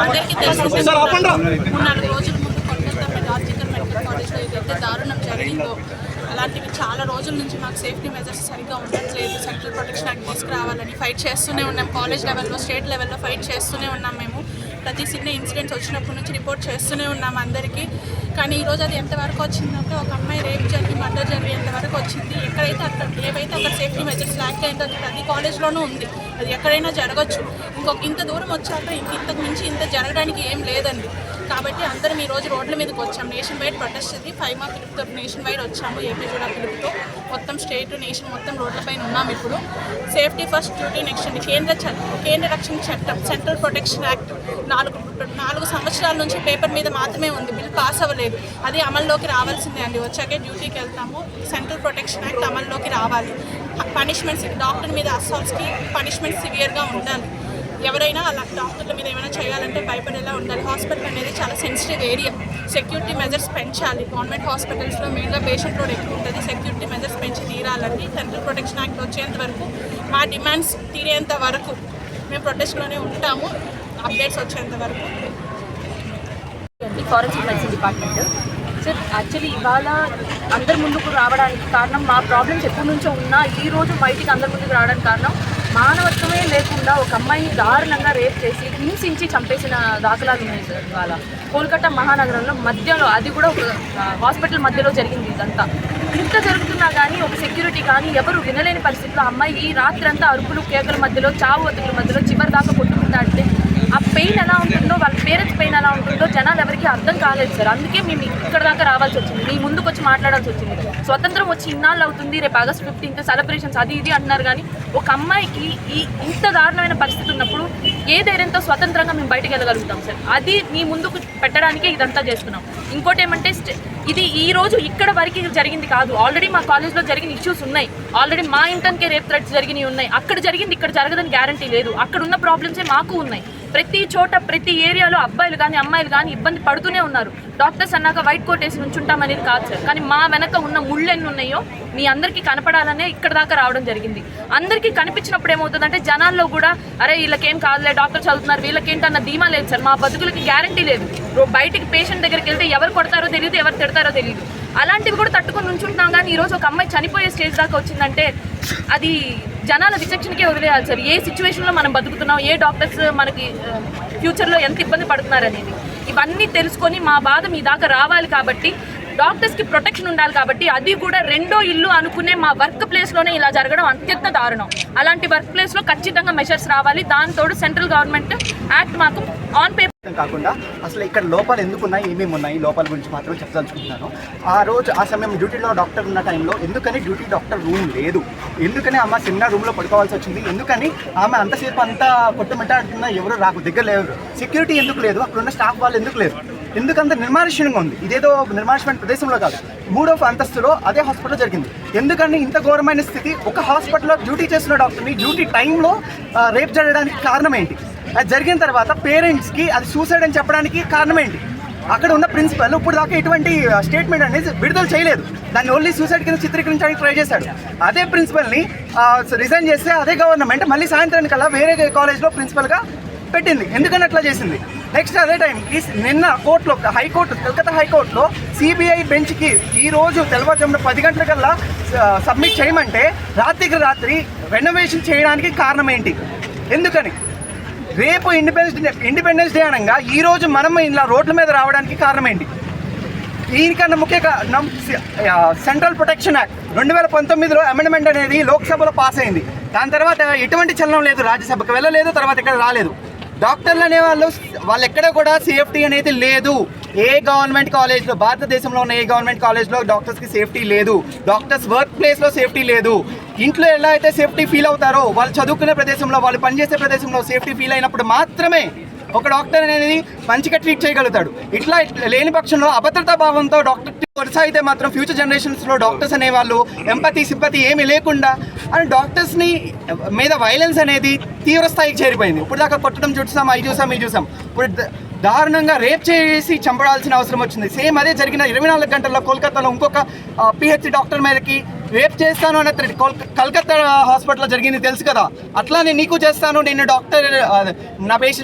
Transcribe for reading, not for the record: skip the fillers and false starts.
అందరికీ తెలిసిందే 3-4 రోజుల ముందు కొల్కతా ఆర్జికర్ మెడికల్ కాలేజ్లో ఏదైతే దారుణం జరిగిందో అలాంటివి చాలా రోజుల నుంచి మాకు సేఫ్టీ మెజర్స్ సరిగ్గా ఉండట్లేదు. సెంట్రల్ ప్రొటెక్షన్ యాక్ట్ తీసుకురావాలని ఫైట్ చేస్తూనే ఉన్నాం. కాలేజ్ లెవెల్లో, స్టేట్ లెవెల్లో ఫైట్ చేస్తూనే ఉన్నాం. మేము ప్రతి చిన్న ఇన్సిడెంట్స్ వచ్చినప్పటి నుంచి రిపోర్ట్ చేస్తూనే ఉన్నాం అందరికీ. కానీ ఈరోజు అది ఎంతవరకు వచ్చిందంటే ఒక అమ్మాయి రేప్ జరిగి మర్డర్ జరిగి ఎంతవరకు వచ్చింది. ఎక్కడైతే ఏవైతే అక్కడ సేఫ్టీ మెజర్స్ లాక్ అయిందో అది ప్రతి కాలేజ్లోనూ ఉంది. అది ఎక్కడైనా జరగచ్చు. ఇంత దూరం వచ్చాక ఇంతకు మించి ఇంత జరగడానికి ఏం లేదండి. కాబట్టి అందరం ఈరోజు రోడ్ల మీదకి వచ్చాము. నేషన్ వైడ్ ప్రొటెస్ట్ ఇది 5 మా పిలుపుతో నేషన్ వైడ్ వచ్చాము. ఏపీ కూడా పిలుపుతో మొత్తం స్టేట్ నేషన్ మొత్తం రోడ్లపైన ఉన్నాము. ఇప్పుడు సేఫ్టీ ఫస్ట్ డ్యూటీ నెక్స్ట్ అండి. కేంద్ర రక్షణ చట్టం సెంట్రల్ ప్రొటెక్షన్ యాక్ట్ 4 సంవత్సరాల నుంచి పేపర్ మీద మాత్రమే ఉంది. బిల్ పాస్ అవ్వలేదు. అది అమల్లోకి రావాల్సిందే అండి. వచ్చాకే డ్యూటీకి వెళ్తాము. సెంట్రల్ ప్రొటెక్షన్ యాక్ట్ అమల్లోకి రావాలి. పనిష్మెంట్స్ డాక్టర్ మీద అసాల్ట్స్కి పనిష్మెంట్ సివియర్గా ఉండాలి. ఎవరైనా అలా డాక్టర్ల మీద ఏమైనా చేయాలంటే భయపడేలా ఉండాలి. హాస్పిటల్ అనేది చాలా సెన్సిటివ్ ఏరియా. సెక్యూరిటీ మెజర్స్ పెంచాలి. గవర్నమెంట్ హాస్పిటల్స్లో మెయిన్గా పేషెంట్ లోడ్ ఎక్కువ ఉంటుంది. సెక్యూరిటీ మెజర్స్ పెంచి తీరాలండి. సెంట్రల్ ప్రొటెక్షన్ యాక్ట్ వచ్చేంత వరకు మా డిమాండ్స్ తీరేంత వరకు మేము ప్రొటెస్ట్లోనే ఉంటాము. అప్డేట్స్ వచ్చేంత వరకు. Forensic medicine department sir, actually ఇవాళ అందరి ముందుకు రావడానికి కారణం మా ప్రాబ్లమ్స్ ఎప్పటి నుంచో ఉన్నా ఈ రోజు బయటికి అందరి ముందుకు రావడానికి కారణం మానవత్వమే లేకుండా ఒక అమ్మాయిని దారుణంగా రేప్ చేసి హింసించి చంపేసిన దాఖలాలు ఉన్నాయి సార్. ఇవాళ కోల్కతా మహానగరంలో మధ్యలో, అది కూడా ఒక హాస్పిటల్ మధ్యలో జరిగింది. ఇదంతా ఇంత జరుగుతున్నా కానీ ఒక సెక్యూరిటీ కానీ ఎవరు వినలేని పరిస్థితిలో అమ్మాయి ఈ రాత్రి అంతా అరుపులు కేకల మధ్యలో, చావు బతుకుల మధ్యలో చివరి దాకా కొట్టుకుంటాడితే ఆ పెయిన్ ఎలా ఉంటుందో, వాళ్ళ పేరెంట్స్ పెయిన్ ఎలా ఉంటుందో జనాలు ఎవరికి అర్థం కాలేదు సార్. అందుకే మేము ఇక్కడ దాకా రావాల్సి వచ్చింది, మీ ముందుకు వచ్చి మాట్లాడాల్సి వచ్చింది. స్వతంత్రం వచ్చి ఇన్నాళ్ళు అవుతుంది, రేపు ఆగస్ట్ 15th సెలబ్రేషన్స్ అది ఇది అంటున్నారు. కానీ ఒక అమ్మాయికి ఇంత దారుణమైన పరిస్థితి ఉన్నప్పుడు ఏ ధైర్యంతో స్వతంత్రంగా మేము బయటకు వెళ్ళగలుగుతాం సార్? అది మీ ముందుకు పెట్టడానికే ఇదంతా చేస్తున్నాం. ఇంకోటి ఏమంటే, ఇది ఈ రోజు ఇక్కడ వరకు జరిగింది కాదు. ఆల్రెడీ మా కాలేజ్లో జరిగిన ఇష్యూస్ ఉన్నాయి. ఆల్రెడీ మా ఇంటర్న్కే రేప్ థ్రెట్స్ జరిగినవి ఉన్నాయి. అక్కడ జరిగింది ఇక్కడ జరగదని గ్యారంటీ లేదు. అక్కడ ఉన్న ప్రాబ్లమ్సే మాకు ఉన్నాయి. ప్రతి చోట ప్రతి ఏరియాలో అబ్బాయిలు కానీ అమ్మాయిలు కానీ ఇబ్బంది పడుతూనే ఉన్నారు. డాక్టర్స్ అన్నాక వైట్ కోట్ వేసి నుంచుంటామనేది కాదు సార్. కానీ మా వెనక ఉన్న ముళ్ళు ఎన్ని ఉన్నాయో మీ అందరికీ కనపడాలనే ఇక్కడ దాకా రావడం జరిగింది. అందరికీ కనిపించినప్పుడు ఏమవుతుందంటే జనాల్లో కూడా అరే వీళ్ళకేం కాదులే, డాక్టర్ చదువుతున్నారు, వీళ్ళకేంటన్న ధీమా లేదు సార్. మా బతుకులకి గ్యారంటీ లేదు. బయటికి పేషెంట్ దగ్గరికి వెళ్తే ఎవరు కొడతారో తెలియదు, ఎవరు తిడతారో తెలియదు. అలాంటివి కూడా తట్టుకొని నుంచుంటున్నాం. కానీ ఈరోజు ఒక అమ్మాయి చనిపోయే స్టేజ్ దాకా వచ్చిందంటే అది జనాల విచక్షణకే వదిలేయాలి సార్. ఏ సిచ్యువేషన్లో మనం బతుకుతున్నాం, ఏ డాక్టర్స్ మనకి ఫ్యూచర్లో ఎంత ఇబ్బంది పడుతున్నారనేది ఇవన్నీ తెలుసుకొని మా బాధ మీ దాకా రావాలి. కాబట్టి డాక్టర్స్కి ప్రొటెక్షన్ ఉండాలి. కాబట్టి అది కూడా రెండో ఇల్లు అనుకునే మా వర్క్ ప్లేస్లోనే ఇలా జరగడం అత్యంత దారుణం. అలాంటి వర్క్ ప్లేస్లో ఖచ్చితంగా మెషర్స్ రావాలి. దాంతో సెంట్రల్ గవర్నమెంట్ యాక్ట్ మాకు ఆన్ పేపర్ కాకుండా అసలు ఇక్కడ లోపాలు ఎందుకు ఉన్నాయి, ఏమేమి ఉన్నాయి, లోపాల గురించి మాత్రం చెప్పదలుచుకుంటున్నాను. ఆ సమయం డ్యూటీలో డాక్టర్ ఉన్న టైంలో ఎందుకని డ్యూటీ డాక్టర్ రూమ్ లేదు, ఎందుకని ఆమె సెమినార్ రూమ్లో పడుకోవాల్సి వచ్చింది, ఎందుకని ఆమె అంతసేపు అంతా కొట్టుమిట్టాడుతున్నా ఎవరు రాకు దగ్గర లేరు, సెక్యూరిటీ ఎందుకు లేదు, అక్కడున్న స్టాఫ్ వాళ్ళు ఎందుకు లేరు, ఎందుకంత నిర్మానుష్యంగా ఉంది. ఇదేదో నిర్మానుష్యమైన ప్రదేశంలో కాదు, 3వ అంతస్తులో అదే హాస్పిటల్ జరిగింది. ఎందుకని ఇంత ఘోరమైన స్థితి, ఒక హాస్పిటల్లో డ్యూటీ చేస్తున్న డాక్టర్ని డ్యూటీ టైంలో రేప్ జరగడానికి కారణం ఏంటి, అది జరిగిన తర్వాత పేరెంట్స్కి అది సూసైడ్ అని చెప్పడానికి కారణం ఏంటి, అక్కడ ఉన్న ప్రిన్సిపల్ ఇప్పుడు దాకా ఎటువంటి స్టేట్మెంట్ అనేది విడుదల చేయలేదు, దాన్ని ఓన్లీ సూసైడ్ కింద చిత్రీకరించడానికి ట్రై చేశాడు. అదే ప్రిన్సిపల్ని రిజైన్ చేస్తే అదే గవర్నమెంట్ మళ్ళీ సాయంత్రానికల్లా వేరే కాలేజ్లో ప్రిన్సిపల్గా పెట్టింది. ఎందుకని అట్లా చేసింది? నెక్స్ట్ అదే టైంకి నిన్న కోర్టులో కలకత్తా హైకోర్టులో సిబిఐ బెంచ్కి ఈరోజు తెల్లవారుజామున 10 గంటలకల్లా సబ్మిట్ చేయమంటే రాత్రికి రాత్రి రెనోవేషన్ చేయడానికి కారణం ఏంటి, ఎందుకని? రేపు ఇండిపెండెన్స్ డే అనగా ఈరోజు మనం ఇలా రోడ్ల మీద రావడానికి కారణం ఏంటి? దీనికన్నా ముఖ్య కారణం సెంట్రల్ ప్రొటెక్షన్ యాక్ట్ 2019లో అమెండ్మెంట్ అనేది లోక్సభలో పాస్ అయింది. దాని తర్వాత ఎటువంటి చలనం లేదు, రాజ్యసభకు వెళ్ళలేదు, తర్వాత ఇక్కడ రాలేదు. డాక్టర్లు అనే వాళ్ళు ఎక్కడ కూడా సేఫ్టీ అనేది లేదు. ఏ గవర్నమెంట్ కాలేజ్లో, భారతదేశంలో ఉన్న ఏ గవర్నమెంట్ కాలేజ్లో డాక్టర్స్కి సేఫ్టీ లేదు, డాక్టర్స్ వర్క్ ప్లేస్లో సేఫ్టీ లేదు. ఇంట్లో ఎలా అయితే సేఫ్టీ ఫీల్ అవుతారో వాళ్ళు చదువుకునే ప్రదేశంలో, వాళ్ళు పనిచేసే ప్రదేశంలో సేఫ్టీ ఫీల్ అయినప్పుడు మాత్రమే ఒక డాక్టర్ అనేది మంచిగా ట్రీట్ చేయగలుగుతాడు. ఇట్లా లేని పక్షంలో అభద్రతా భావంతో డాక్టర్ కొనసాగితే మాత్రం ఫ్యూచర్ జనరేషన్స్లో డాక్టర్స్ అనేవాళ్ళు సింపతి ఏమీ లేకుండా అండ్ డాక్టర్స్ని మీద వైలెన్స్ అనేది తీవ్ర స్థాయికి చేరిపోయింది. ఇప్పుడు దాకా కొట్టడం చూసాం, అవి చూసాం. ఇప్పుడు దారుణంగా రేప్ చేసి చంపడాల్సిన అవసరం వచ్చింది. సేమ్ అదే జరిగిన 24 గంటల్లో కోల్కతాలో ఇంకొక పిహెచ్సి డాక్టర్ మీదకి రేప్ చేస్తాను అనే కలకత్తా హాస్పిటల్లో జరిగింది తెలుసు కదా. అట్లానే నీకు చేస్తాను, నేను డాక్టర్ నా పేషెంట్